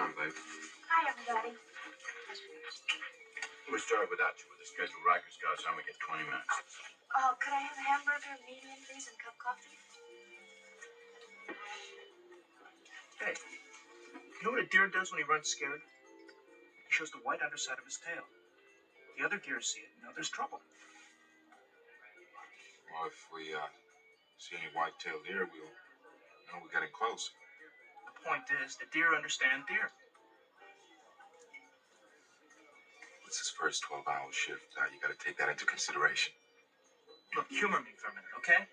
on, babe? Hi, everybody. We start without you with the schedule. Riker's got us. I only get 20 minutes. Oh, could I have a hamburger, medium, please, and a cup of coffee? Hey, you know what a deer does when he runs scared? He shows the white underside of his tail. The other deer see it and know there's trouble. Well, if we see any white-tailed deer, we'll know we're getting close. The point is, the deer understand deer. It's his first 12-hour shift. You got to take that into consideration. Look, humor me for a minute, okay?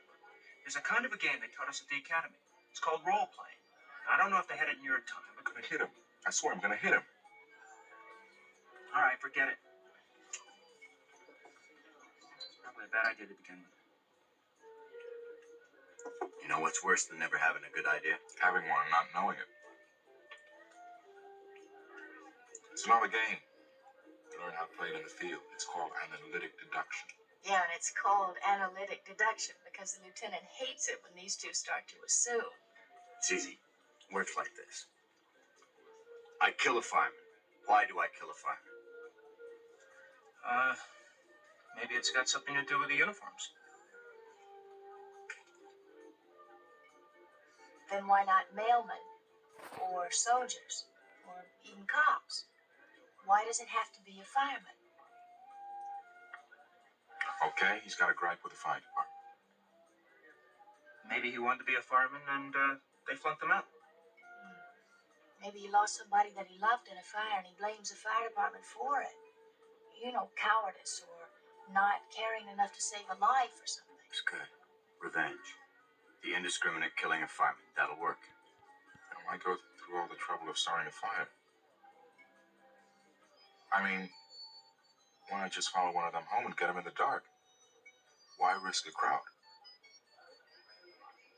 There's a kind of a game they taught us at the academy. It's called role-playing. I don't know if they had it in your time. I'm going to hit him. I swear I'm going to hit him. All right, forget it. It's probably a bad idea to begin with. You know what's worse than never having a good idea? Having one and not knowing it. It's another game. You learn how to play it in the field. It's called analytic deduction. Yeah, and it's called analytic deduction because the lieutenant hates it when these two start to assume. It's easy. Works like this. I kill a fireman. Why do I kill a fireman? Maybe it's got something to do with the uniforms. Then why not mailmen? Or soldiers? Or even cops? Why does it have to be a fireman? Okay, he's got a gripe with the fire department. Maybe he wanted to be a fireman and they flunked him out. Maybe he lost somebody that he loved in a fire and he blames the fire department for it. You know, cowardice or not caring enough to save a life or something. It's good. Revenge. The indiscriminate killing of firemen. That'll work. Why go through all the trouble of starting a fire? I mean, why not just follow one of them home and get them in the dark? Why risk a crowd?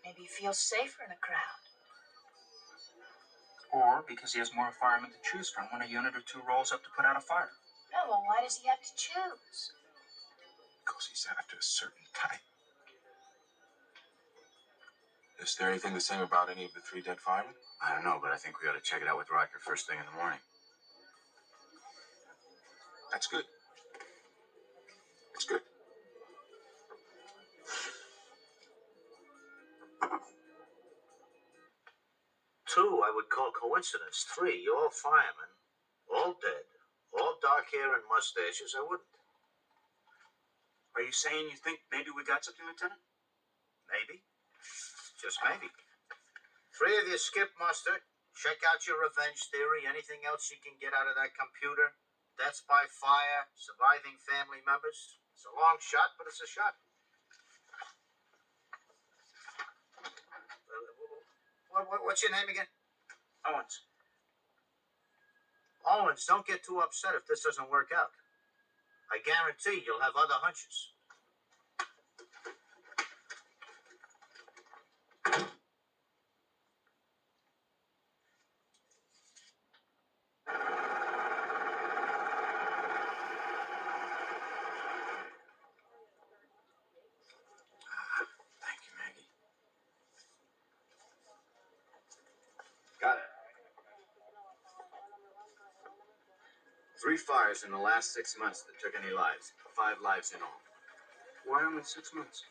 Maybe he feels safer in a crowd. Or because he has more firemen to choose from when a unit or two rolls up to put out a fire. No, well, why does he have to choose? Because he's after a certain type. Is there anything to say about any of the 3 dead firemen? I don't know, but I think we ought to check it out with Riker first thing in the morning. That's good. That's good. Two, I would call coincidence. 3, all firemen, all dead, all dark hair and mustaches. I wouldn't. Are you saying you think maybe we got something, Lieutenant? Maybe. Just maybe. 3 of you skip muster. Check out your revenge theory. Anything else you can get out of that computer? Deaths by fire, surviving family members. It's a long shot, but it's a shot. What's your name again? Owens. Owens, don't get too upset if this doesn't work out. I guarantee you'll have other hunches. Thank you, Maggie. Got it. 3 fires in the last 6 months that took any lives. 5 lives in all. Why only 6 months?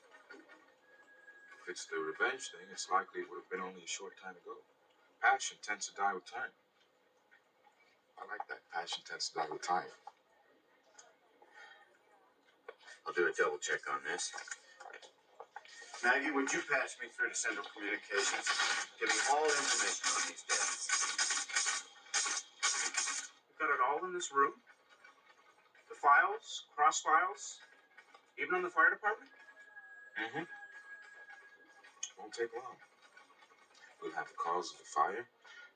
If it's the revenge thing, it's likely it would have been only a short time ago. Passion tends to die with time. I like that. Passion tends to die with time. I'll do a double check on this. Maggie, would you pass me through to Central Communications? Give me all information on these deaths. We've got it all in this room? The files, cross files, even on the fire department? Mm-hmm. Won't take long. We'll have the cause of the fire,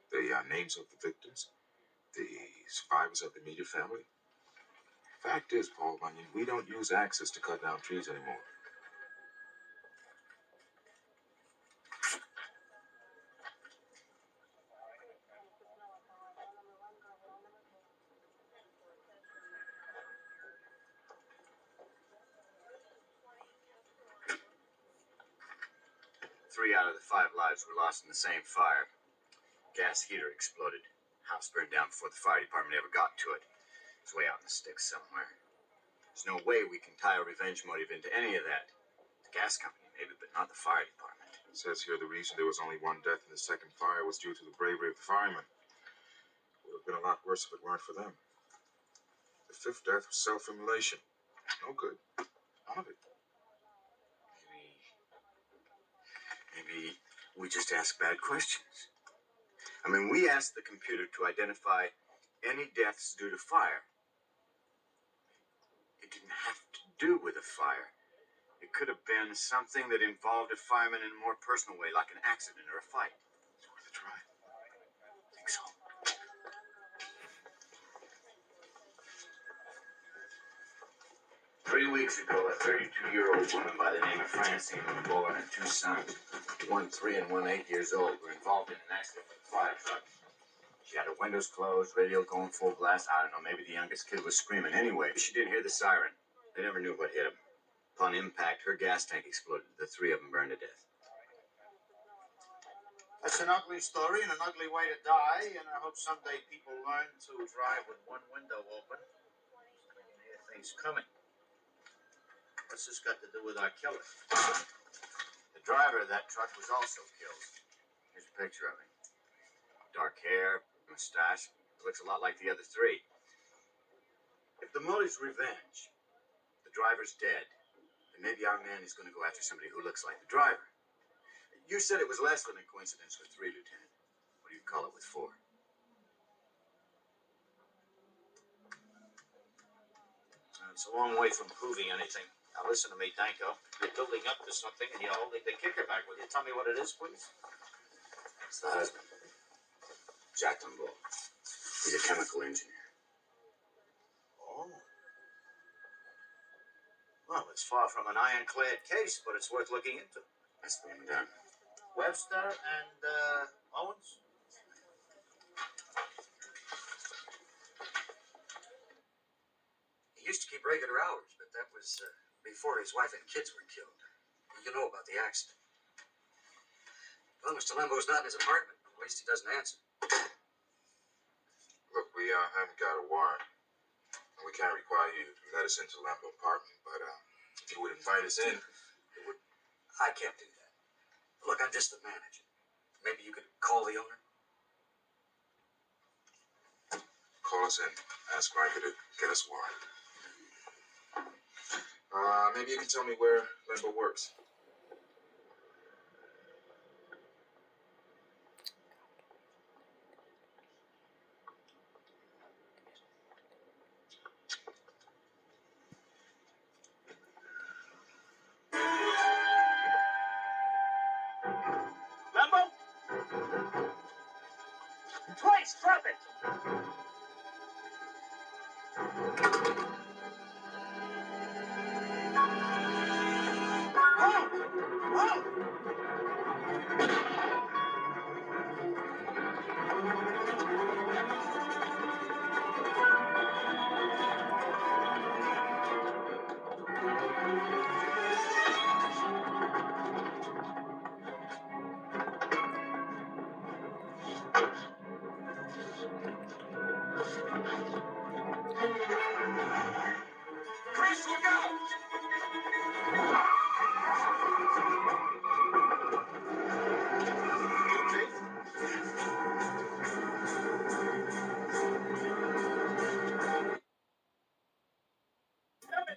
the names of the victims, the survivors of the immediate family. Fact is, Paul Bunyan, we don't use axes to cut down trees anymore. Three out of the 5 lives were lost in the same fire. Gas heater exploded. House burned down before the fire department ever got to it. It's way out in the sticks somewhere. There's no way we can tie a revenge motive into any of that. The gas company, maybe, but not the fire department. It says here the reason there was only one death in the second fire was due to the bravery of the firemen. It would have been a lot worse if it weren't for them. The fifth death was self-immolation. No good. None of it. Maybe we just ask bad questions. I mean, we asked the computer to identify any deaths due to fire. It didn't have to do with a fire. It could have been something that involved a fireman in a more personal way, like an accident or a fight. It's worth a try. I think so. 3 weeks ago, a 32-year-old woman by the name of Francine Bowen and 2 sons, one 3 and one 8 years old, were involved in an accident with a fire truck. She had her windows closed, radio going full blast. I don't know, maybe the youngest kid was screaming. Anyway, she didn't hear the siren. They never knew what hit them. Upon impact, her gas tank exploded. The 3 of them burned to death. That's an ugly story and an ugly way to die, and I hope someday people learn to drive with one window open. Hear things coming. What's this got to do with our killer? The driver of that truck was also killed. Here's a picture of him. Dark hair, mustache. Looks a lot like the other 3. If the motive's revenge, the driver's dead, then maybe our man is going to go after somebody who looks like the driver. You said it was less than a coincidence with 3, Lieutenant. What do you call it with 4? It's a long way from proving anything. Now listen to me, Danko. You're building up to something and you're holding the kicker back. Will you tell me what it is, please? It's the husband, Jack Limbaugh. He's a chemical engineer. Oh. Well, it's far from an ironclad case, but it's worth looking into. That's the one done. Webster and Owens? He used to keep regular hours, but that was before his wife and kids were killed. You know about the accident. Well, Mr. Limbo's not in his apartment. At least he doesn't answer. Look, we haven't got a warrant. And we can't require you to let us into the Lambo apartment, but if you would invite us in, it would... I can't do that. Look, I'm just the manager. Maybe you could call the owner? Call us in. Ask Riker to get us a warrant. Maybe you can tell me where Limbo works. Lambo? Twice, drop it! Chris, look out!